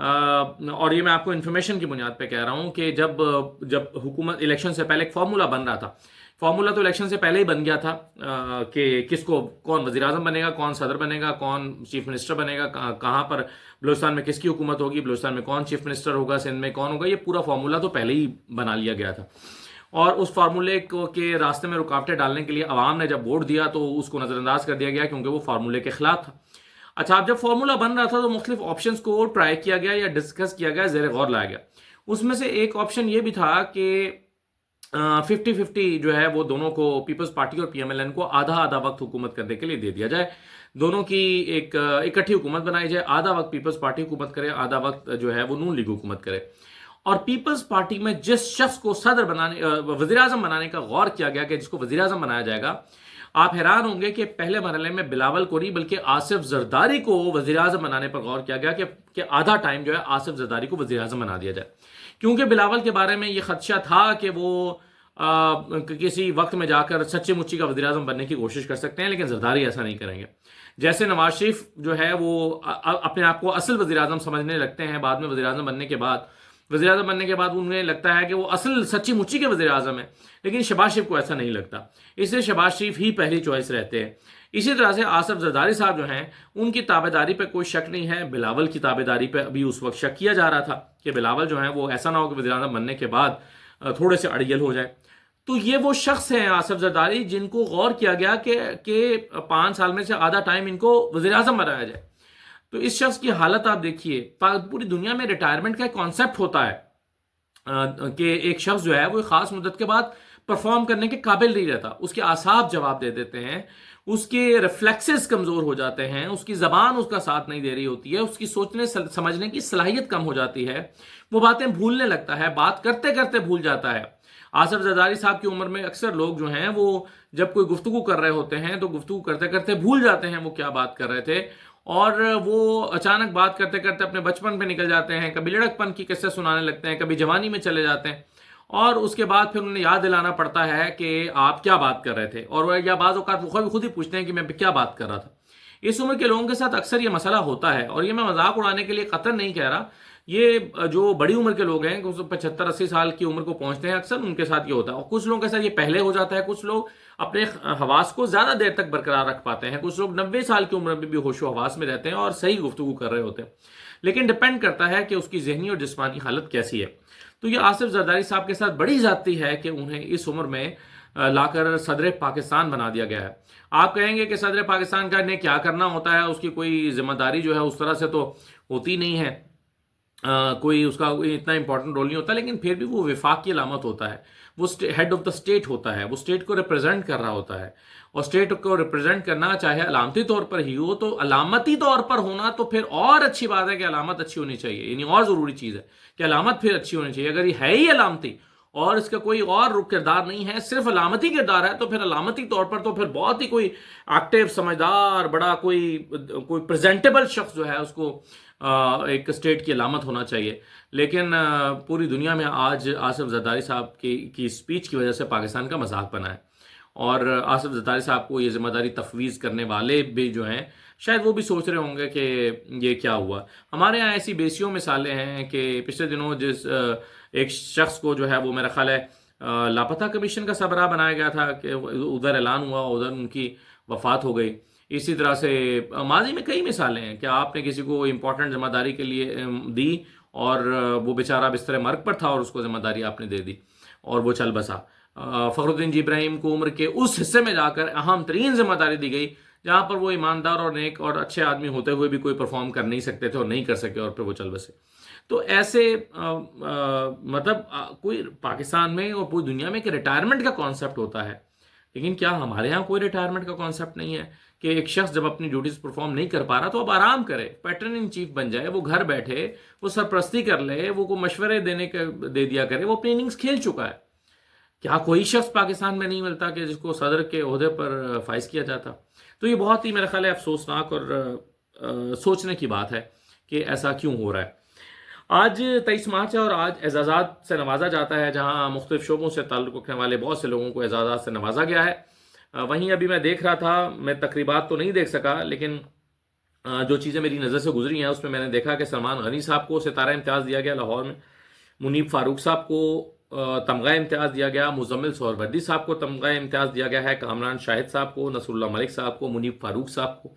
اور یہ میں آپ کو انفارمیشن کی بنیاد پہ کہہ رہا ہوں کہ جب حکومت الیکشن سے پہلے ایک فارمولا بن رہا تھا، فارمولا تو الیکشن سے پہلے ہی بن گیا تھا کہ کون وزیر اعظم بنے گا، کون صدر بنے گا، کون چیف منسٹر بنے گا، کہاں پر بلوچستان میں کس کی حکومت ہوگی، بلوچستان میں کون چیف منسٹر ہوگا، سندھ میں کون ہوگا. یہ پورا فارمولا تو پہلے ہی بنا لیا گیا تھا، اور اس فارمولے کے راستے میں رکاوٹیں ڈالنے کے لیے عوام نے جب ووٹ دیا تو اس کو نظر انداز کر دیا گیا کیونکہ وہ فارمولے کے خلاف تھا. اچھا، اب جب فارمولا بن رہا تھا تو مختلف آپشنز کو ٹرائی کیا گیا یا ڈسکس کیا گیا، زیر غور لایا گیا. اس میں سے ایک آپشن یہ بھی تھا کہ 50-50 جو ہے وہ دونوں کو، پیپلز پارٹی اور پی ایم ایل این کو آدھا وقت حکومت کرنے کے لیے دے دیا جائے. دونوں کی ایک اکٹھی حکومت بنائی جائے، آدھا وقت پیپلز پارٹی حکومت کرے، آدھا وقت جو ہے وہ نون لیگ حکومت کرے. اور پیپلز پارٹی میں جس شخص کو وزیر اعظم بنانے کا غور کیا گیا کہ جس کو وزیر اعظم بنایا جائے گا، آپ حیران ہوں گے کہ پہلے مرحلے میں بلاول کو نہیں بلکہ آصف زرداری کو وزیر اعظم بنانے پر غور کیا گیا کہ آدھا ٹائم جو ہے آصف زرداری کو وزیر اعظم بنا دیا جائے. کیونکہ بلاول کے بارے میں یہ خدشہ تھا کہ وہ کسی وقت میں جا کر سچے مچی کا وزیر اعظم بننے کی کوشش کر سکتے ہیں، لیکن زرداری ایسا نہیں کریں گے. جیسے نواز شریف جو ہے وہ اپنے آپ کو اصل وزیر اعظم سمجھنے لگتے ہیں، بعد میں وزیر اعظم بننے کے بعد انہیں لگتا ہے کہ وہ اصل سچی مچی کے وزیر اعظم ہیں، لیکن شہباز شریف کو ایسا نہیں لگتا، اس لیے شہباز شریف ہی پہلی چوائس رہتے ہیں. اسی طرح سے آصف زرداری صاحب جو ہیں ان کی تابعداری پہ کوئی شک نہیں ہے. بلاول کی تابعداری پہ ابھی اس وقت شک کیا جا رہا تھا کہ بلاول جو ہیں وہ ایسا نہ ہو کہ وزیر اعظم بننے کے بعد تھوڑے سے اڑیل ہو جائے. تو یہ وہ شخص ہیں آصف زرداری جن کو غور کیا گیا کہ 5 سال میں سے آدھا ٹائم ان کو وزیر اعظم بنایا جائے. تو اس شخص کی حالت آپ دیکھیے، پوری دنیا میں ریٹائرمنٹ کا ایک کانسیپٹ ہوتا ہے کہ ایک شخص جو ہے وہ خاص مدت کے بعد پرفارم کرنے کے قابل نہیں رہتا، اس کے اعصاب جواب دے دیتے ہیں، اس کے ریفلیکسز کمزور ہو جاتے ہیں، اس کی زبان اس کا ساتھ نہیں دے رہی ہوتی ہے، اس کی سوچنے سمجھنے کی صلاحیت کم ہو جاتی ہے، وہ باتیں بھولنے لگتا ہے، بات کرتے کرتے بھول جاتا ہے. آصف زرداری صاحب کی عمر میں اکثر لوگ جو ہیں وہ جب کوئی گفتگو کر رہے ہوتے ہیں تو گفتگو کرتے کرتے بھول جاتے ہیں وہ کیا بات کر رہے تھے، اور وہ اچانک بات کرتے کرتے اپنے بچپن پہ نکل جاتے ہیں، کبھی لڑکپن کی قصے سنانے لگتے ہیں، کبھی جوانی میں چلے جاتے ہیں، اور اس کے بعد پھر انہیں یاد دلانا پڑتا ہے کہ آپ کیا بات کر رہے تھے، اور یا بعض اوقات وہ خود ہی پوچھتے ہیں کہ میں کیا بات کر رہا تھا. اس عمر کے لوگوں کے ساتھ اکثر یہ مسئلہ ہوتا ہے، اور یہ میں مذاق اڑانے کے لیے قطعاً نہیں کہہ رہا. یہ جو بڑی عمر کے لوگ ہیں 75-80 سال کی عمر کو پہنچتے ہیں، اکثر ان کے ساتھ یہ ہوتا ہے. اور کچھ لوگوں کے ساتھ یہ پہلے ہو جاتا ہے، کچھ لوگ اپنے حواس کو زیادہ دیر تک برقرار رکھ پاتے ہیں، کچھ لوگ 90 سال کی عمر میں بھی ہوش و حواس میں رہتے ہیں اور صحیح گفتگو کر رہے ہوتے ہیں. لیکن ڈپینڈ کرتا ہے کہ اس کی ذہنی اور جسمانی حالت کیسی ہے. تو یہ آصف زرداری صاحب کے ساتھ بڑی زیادتی ہے کہ انہیں اس عمر میں لا کر صدر پاکستان بنا دیا گیا ہے. آپ کہیں گے کہ صدر پاکستان کا نے کیا کرنا ہوتا ہے، اس کی کوئی ذمہ داری جو ہے اس طرح سے تو ہوتی نہیں ہے، کوئی اس کا اتنا امپورٹنٹ رول نہیں ہوتا، لیکن پھر بھی وہ وفاق کی علامت ہوتا ہے، وہ ہیڈ آف دا اسٹیٹ ہوتا ہے، وہ اسٹیٹ کو ریپرزینٹ کر رہا ہوتا ہے. اور اسٹیٹ کو ریپرزینٹ کرنا چاہے علامتی طور پر ہی ہو، تو علامتی طور پر ہونا تو پھر اور اچھی بات ہے کہ علامت اچھی ہونی چاہیے، یعنی اور ضروری چیز ہے کہ علامت پھر اچھی ہونی چاہیے. اگر یہ ہے ہی علامتی اور اس کا کوئی اور کردار نہیں ہے، صرف علامتی کردار ہے، تو پھر علامتی طور پر تو پھر بہت ہی کوئی ایکٹیو، سمجھدار، بڑا کوئی پریزنٹیبل شخص جو ہے اس کو ایک اسٹیٹ کی علامت ہونا چاہیے. لیکن پوری دنیا میں آج آصف زرداری صاحب کی اسپیچ کی وجہ سے پاکستان کا مذاق بنا ہے، اور آصف زرداری صاحب کو یہ ذمہ داری تفویض کرنے والے بھی جو ہیں شاید وہ بھی سوچ رہے ہوں گے کہ یہ کیا ہوا. ہمارے یہاں ایسی بیسیوں مثالیں ہیں کہ پچھلے دنوں جس ایک شخص کو جو ہے وہ میرا خیال ہے لاپتہ کمیشن کا سربراہ بنایا گیا تھا کہ ادھر اعلان ہوا، ادھر ان کی وفات ہو گئی. اسی طرح سے ماضی میں کئی مثالیں ہیں کہ آپ نے کسی کو امپورٹنٹ ذمہ داری کے لیے دی اور وہ بیچارہ بستر مرگ پر تھا اور اس کو ذمہ داری آپ نے دے دی اور وہ چل بسا. فخر الدین جی ابراہیم کو عمر کے اس حصے میں جا کر اہم ترین ذمہ داری دی گئی جہاں پر وہ ایماندار اور نیک اور اچھے آدمی ہوتے ہوئے بھی کوئی پرفارم کر نہیں سکتے تھے اور نہیں کر سکے، اور پھر وہ چل بسے. تو ایسے مطلب کوئی پاکستان میں اور پوری دنیا میں کہ ریٹائرمنٹ کا کانسیپٹ ہوتا ہے، لیکن کیا ہمارے ہاں کوئی ریٹائرمنٹ کا کانسیپٹ نہیں ہے کہ ایک شخص جب اپنی ڈیوٹیز پرفارم نہیں کر پا رہا تو اب آرام کرے، پیٹرن ان چیف بن جائے، وہ گھر بیٹھے، وہ سرپرستی کر لے، وہ کو مشورے دے دیا کرے، وہ اپنی اننگز کھیل چکا ہے. کیا کوئی شخص پاکستان میں نہیں ملتا کہ جس کو صدر کے عہدے پر فائز کیا جاتا؟ تو یہ بہت ہی میرا خیال ہے افسوسناک اور سوچنے کی بات ہے کہ ایسا کیوں ہو رہا ہے. آج 23 مارچ ہے اور آج اعزازات سے نوازا جاتا ہے، جہاں مختلف شعبوں سے تعلق رکھنے والے بہت سے لوگوں کو اعزازات سے نوازا گیا ہے. وہیں ابھی میں دیکھ رہا تھا، میں تقریبات تو نہیں دیکھ سکا، لیکن جو چیزیں میری نظر سے گزری ہیں اس میں نے دیکھا کہ سلمان غنی صاحب کو ستارہ امتیاز دیا گیا لاہور میں، منیب فاروق صاحب کو تمغہ امتیاز دیا گیا، مزمل سہروردی صاحب کو تمغہ امتیاز دیا گیا ہے، کامران شاہد صاحب کو، نصر اللہ ملک صاحب کو، منیب فاروق صاحب کو،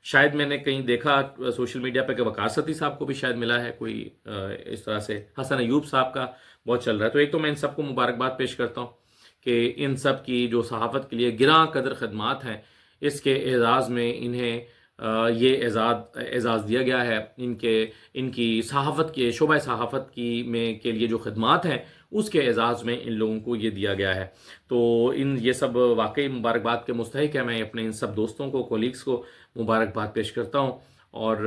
شاید میں نے کہیں دیکھا سوشل میڈیا پہ کہ وقار ستی صاحب کو بھی شاید ملا ہے کوئی اس طرح سے، حسن ایوب صاحب کا بہت چل رہا ہے۔ تو ایک تو میں ان سب کو مبارکباد پیش کرتا ہوں کہ ان سب کی جو صحافت کے لیے گراں قدر خدمات ہیں، اس کے اعزاز میں انہیں یہ اعزاز دیا گیا ہے، ان کی صحافت کے شعبہ صحافت کے لیے جو خدمات ہیں اس کے اعزاز میں ان لوگوں کو یہ دیا گیا ہے۔ تو یہ سب واقعی مبارکباد کے مستحق ہے۔ میں اپنے ان سب دوستوں کو، کولیگز کو مبارکباد پیش کرتا ہوں، اور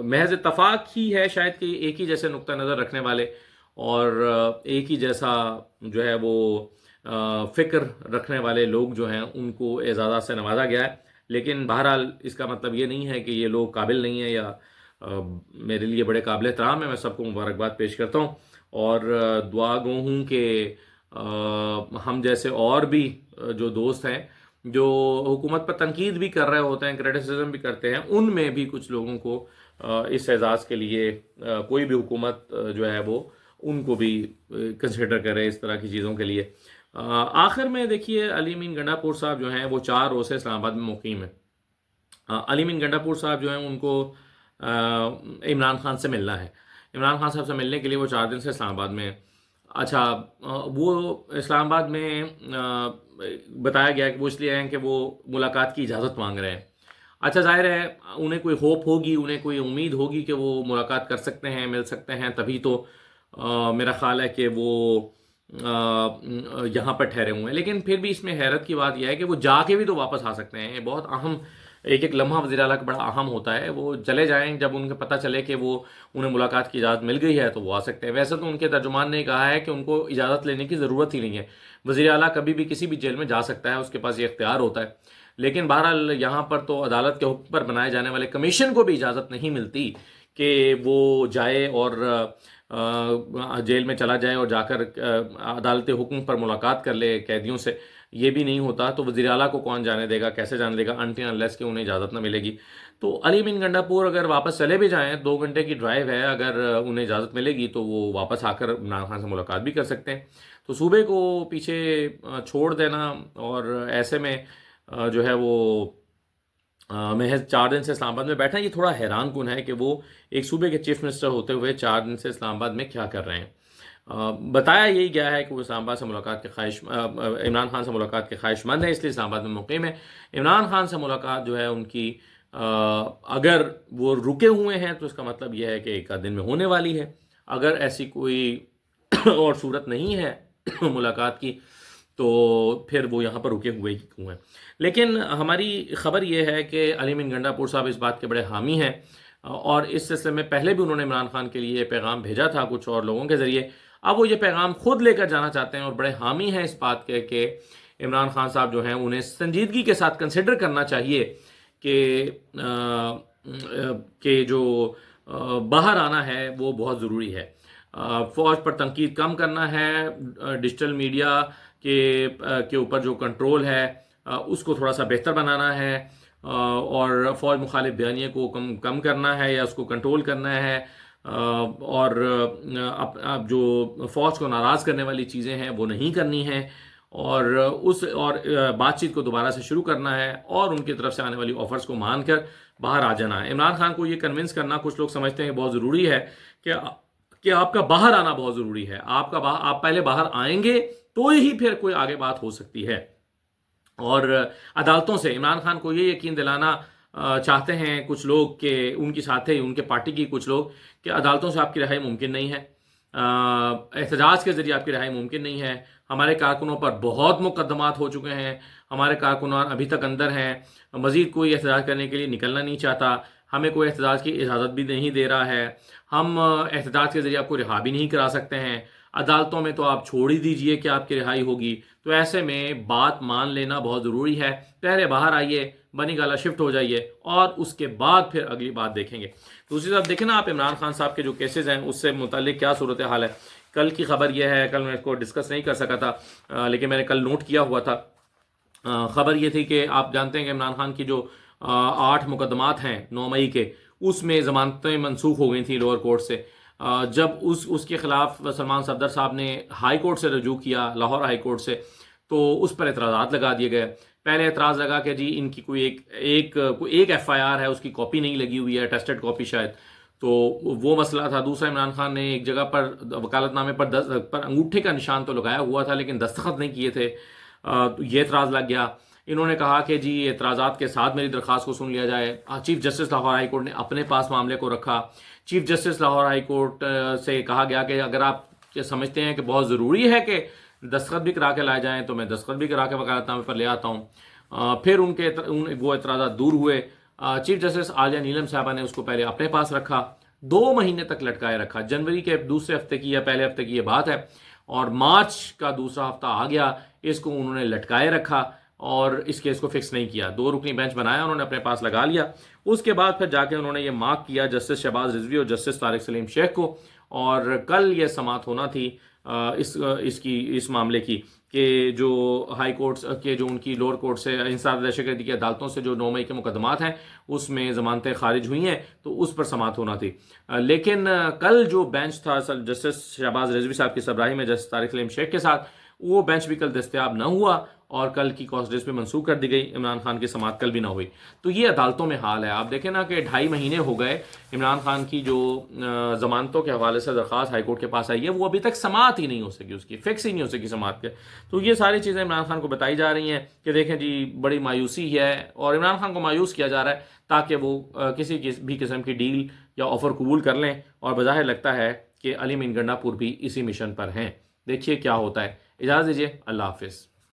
محض اتفاق ہی ہے شاید کہ ایک ہی جیسے نقطہ نظر رکھنے والے اور ایک ہی جیسا جو ہے وہ فکر رکھنے والے لوگ جو ہیں ان کو اعزازات سے نوازا گیا ہے۔ لیکن بہرحال اس کا مطلب یہ نہیں ہے کہ یہ لوگ قابل نہیں ہیں یا میرے لیے بڑے قابل احترام ہیں۔ میں سب کو مبارکباد پیش کرتا ہوں اور دعا گو ہوں کہ ہم جیسے اور بھی جو دوست ہیں جو حکومت پر تنقید بھی کر رہے ہوتے ہیں، کرٹیسزم بھی کرتے ہیں، ان میں بھی کچھ لوگوں کو اس اعزاز کے لیے کوئی بھی حکومت جو ہے وہ ان کو بھی کنسیڈر کرے اس طرح کی چیزوں کے لیے۔ آخر میں دیکھیے علی امین گنڈا پور صاحب جو ہیں وہ 4 روز سے اسلام آباد میں مقیم ہیں۔ علی امین گنڈا پور صاحب جو ہیں ان کو عمران خان سے ملنا ہے، عمران خان صاحب سے ملنے کے لیے وہ 4 دن سے اسلام آباد میں ہیں۔ اچھا، وہ اسلام آباد میں بتایا گیا کہ وہ اس لیے ہیں کہ وہ ملاقات کی اجازت مانگ رہے ہیں۔ اچھا، ظاہر ہے انہیں کوئی ہوپ ہوگی، انہیں کوئی امید ہوگی کہ وہ ملاقات کر سکتے ہیں، مل سکتے ہیں، تبھی تو میرا خیال ہے کہ وہ یہاں پر ٹھہرے ہوئے ہیں۔ لیکن پھر بھی اس میں حیرت کی بات یہ ہے کہ وہ جا کے بھی تو واپس آ سکتے ہیں۔ بہت اہم ایک لمحہ وزیر اعلیٰ کا بڑا اہم ہوتا ہے، وہ چلے جائیں، جب ان کو پتہ چلے کہ وہ انہیں ملاقات کی اجازت مل گئی ہے تو وہ آ سکتے ہیں۔ ویسے تو ان کے ترجمان نے کہا ہے کہ ان کو اجازت لینے کی ضرورت ہی نہیں ہے، وزیر اعلیٰ کبھی بھی کسی بھی جیل میں جا سکتا ہے، اس کے پاس یہ اختیار ہوتا ہے۔ لیکن بہرحال یہاں پر تو عدالت کے حکم پر بنائے جانے والے کمیشن کو بھی اجازت نہیں ملتی کہ وہ جائے اور جیل میں چلا جائے اور جا کر عدالت حکم پر ملاقات کر لے قیدیوں سے، یہ بھی نہیں ہوتا۔ تو وزیر اعلیٰ کو کون جانے دے گا، کیسے جانے دے گا انٹل انلیس کہ انہیں اجازت نہ ملے گی۔ تو علی امین گنڈا پور اگر واپس چلے بھی جائیں، 2 گھنٹے کی ڈرائیو ہے، اگر انہیں اجازت ملے گی تو وہ واپس آ کر عمران خان سے ملاقات بھی کر سکتے ہیں۔ تو صوبے کو پیچھے چھوڑ دینا اور ایسے میں جو ہے وہ محض 4 دن سے اسلام آباد میں بیٹھا، یہ تھوڑا حیران کن ہے کہ وہ ایک صوبے کے چیف منسٹر ہوتے ہوئے 4 دن سے اسلام آباد میں کیا کر رہے ہیں۔ بتایا یہی گیا ہے کہ وہ اسلام آباد سے ملاقات کے عمران خان سے ملاقات کے خواہش مند ہیں، اس لیے اسلام آباد میں مقیم ہے۔ عمران خان سے ملاقات جو ہے ان کی اگر وہ رکے ہوئے ہیں تو اس کا مطلب یہ ہے کہ 1 آدھ دن میں ہونے والی ہے۔ اگر ایسی کوئی اور صورت نہیں ہے ملاقات کی تو پھر وہ یہاں پر رکے ہوئے ہی کیوں ہیں۔ لیکن ہماری خبر یہ ہے کہ علی امین گنڈا پور صاحب اس بات کے بڑے حامی ہیں، اور اس سلسلے میں پہلے بھی انہوں نے عمران خان کے لیے یہ پیغام بھیجا تھا کچھ اور لوگوں کے ذریعے۔ اب وہ یہ پیغام خود لے کر جانا چاہتے ہیں اور بڑے حامی ہیں اس بات کے کہ عمران خان صاحب جو ہیں انہیں سنجیدگی کے ساتھ کنسیڈر کرنا چاہیے کہ جو باہر آنا ہے وہ بہت ضروری ہے۔ فوج پر تنقید کم کرنا ہے، ڈیجیٹل میڈیا کے اوپر جو کنٹرول ہے اس کو تھوڑا سا بہتر بنانا ہے، اور فوج مخالف بیانیے کو کم کرنا ہے یا اس کو کنٹرول کرنا ہے، اور اب جو فوج کو ناراض کرنے والی چیزیں ہیں وہ نہیں کرنی ہیں، اور بات چیت کو دوبارہ سے شروع کرنا ہے، اور ان کی طرف سے آنے والی آفرز کو مان کر باہر آ جانا ہے۔ عمران خان کو یہ کنونس کرنا، کچھ لوگ سمجھتے ہیں کہ بہت ضروری ہے کہ آپ کا باہر آنا بہت ضروری ہے، آپ پہلے باہر آئیں گے تو ہی پھر کوئی آگے بات ہو سکتی ہے۔ اور عدالتوں سے عمران خان کو یہ یقین دلانا چاہتے ہیں کچھ لوگ کہ ان کی ساتھی، ان کے پارٹی کی کچھ لوگ، کہ عدالتوں سے آپ کی رہائی ممکن نہیں ہے، احتجاج کے ذریعے آپ کی رہائی ممکن نہیں ہے۔ ہمارے کارکنوں پر بہت مقدمات ہو چکے ہیں، ہمارے کارکنان ابھی تک اندر ہیں، مزید کوئی احتجاج کرنے کے لیے نکلنا نہیں چاہتا، ہمیں کوئی احتجاج کی اجازت بھی نہیں دے رہا ہے، ہم احتجاج کے ذریعے آپ کو رہا بھی نہیں کرا سکتے ہیں، عدالتوں میں تو آپ چھوڑ ہی دیجئے کہ آپ کی رہائی ہوگی۔ تو ایسے میں بات مان لینا بہت ضروری ہے، پہلے باہر آئیے، بنی گالا شفٹ ہو جائیے، اور اس کے بعد پھر اگلی بات دیکھیں گے۔ دوسری طرف دیکھیں نا آپ عمران خان صاحب کے جو کیسز ہیں اس سے متعلق کیا صورتحال ہے۔ کل کی خبر یہ ہے، کل میں اس کو ڈسکس نہیں کر سکا تھا لیکن میں نے کل نوٹ کیا ہوا تھا، خبر یہ تھی کہ آپ جانتے ہیں کہ عمران خان کی جو 8 مقدمات ہیں 9 مئی کے، اس میں ضمانتیں منسوخ ہو گئی تھیں لوور کورٹ سے۔ جب اس کے خلاف سلمان صفدر صاحب نے ہائی کورٹ سے رجوع کیا، لاہور ہائی کورٹ سے، تو اس پر اعتراضات لگا دیے گئے۔ پہلے اعتراض لگا کہ جی ان کی کوئی ایک ایف آئی آر ہے، اس کی کاپی نہیں لگی ہوئی ہے، ٹیسٹڈ کاپی شاید، تو وہ مسئلہ تھا۔ دوسرا، عمران خان نے ایک جگہ پر وکالت نامے پر انگوٹھے کا نشان تو لگایا ہوا تھا لیکن دستخط نہیں کیے تھے، تو یہ اعتراض لگ گیا۔ انہوں نے کہا کہ جی اعتراضات کے ساتھ میری درخواست کو سن لیا جائے۔ Chief justice Lahore high court نے اپنے پاس معاملے کو رکھا۔ Chief justice Lahore high court سے کہا گیا کہ اگر آپ سمجھتے ہیں کہ بہت ضروری ہے کہ دستخط بھی کرا کے لائے جائیں تو میں دستخط بھی کرا کے وکالت نامے پر لے آتا ہوں۔ پھر وہ اعتراضات دور ہوئے۔ چیف جسٹس عالیہ نیلم صاحبہ نے اس کو پہلے اپنے پاس رکھا، 2 مہینے تک لٹکائے رکھا۔ جنوری کے دوسرے ہفتے کی یا پہلے ہفتے کی یہ بات ہے، اور مارچ کا دوسرا ہفتہ آ گیا، اس کو انہوں نے لٹکائے رکھا اور اس کیس کو فکس نہیں کیا۔ 2 رکنی بینچ بنایا، انہوں نے اپنے پاس لگا لیا۔ اس کے بعد پھر جا کے انہوں نے یہ مارک کیا جسٹس شہباز رضوی اور جسٹس طارق سلیم شیخ کو، اور کل یہ سماعت ہونا تھی اس معاملے کی کہ جو ہائی کورٹس کے جو ان کی لوور کورٹ سے انصاف دہشت گردی کی عدالتوں سے جو 9 مئی کے مقدمات ہیں اس میں ضمانتیں خارج ہوئی ہیں، تو اس پر سماعت ہونا تھی۔ لیکن کل جو بینچ تھا جسٹس شہباز رضوی صاحب کی سربراہی میں جسٹس طارق سلیم شیخ کے ساتھ، وہ بینچ بھی کل دستیاب نہ ہوا اور کل کی کاسٹ ڈیز بھی منسوخ کر دی گئی۔ عمران خان کی سماعت کل بھی نہ ہوئی۔ تو یہ عدالتوں میں حال ہے۔ آپ دیکھیں نا کہ 2.5 مہینے ہو گئے عمران خان کی جو ضمانتوں کے حوالے سے درخواست ہائی کورٹ کے پاس آئی ہے، وہ ابھی تک سماعت ہی نہیں ہو سکی، اس کی فکس ہی نہیں ہو سکی سماعت کے۔ تو یہ ساری چیزیں عمران خان کو بتائی جا رہی ہیں کہ دیکھیں جی بڑی مایوسی ہے، اور عمران خان کو مایوس کیا جا رہا ہے تاکہ وہ کسی بھی قسم کی ڈیل یا آفر قبول کر لیں، اور بظاہر لگتا ہے کہ علی مین گنڈا پور بھی اسی مشن پر ہیں۔ دیکھیے کیا ہوتا ہے۔ اجازت دیجیے، اللہ حافظ۔